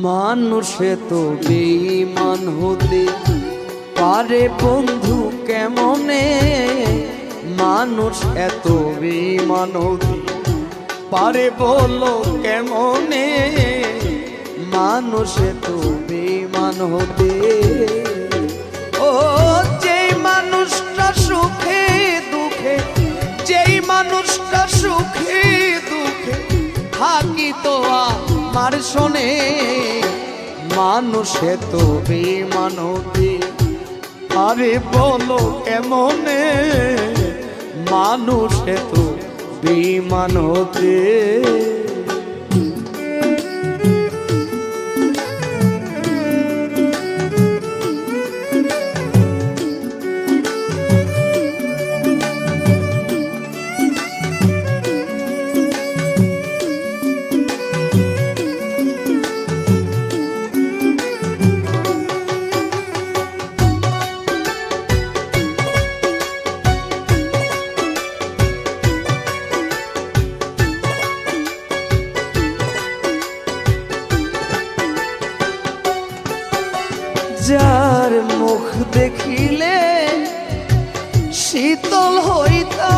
মানুষে তো বেঈমান হতে পারে বন্ধু কেমনে, মানুষ এত বেঈমান হতে পারে বলো কেমনে, মানুষ এত বেঈমান হতে। ও যেই মানুষটা সুখে দুঃখে, যেই মানুষটা সুখে দুঃখে থাকিত আমার শোনে, মানুষ এত বেঈমান হতে পারে বলো কেমনে, মানুষ এত বেঈমান হতে। যার মুখ দেখিলে শীতল হইতা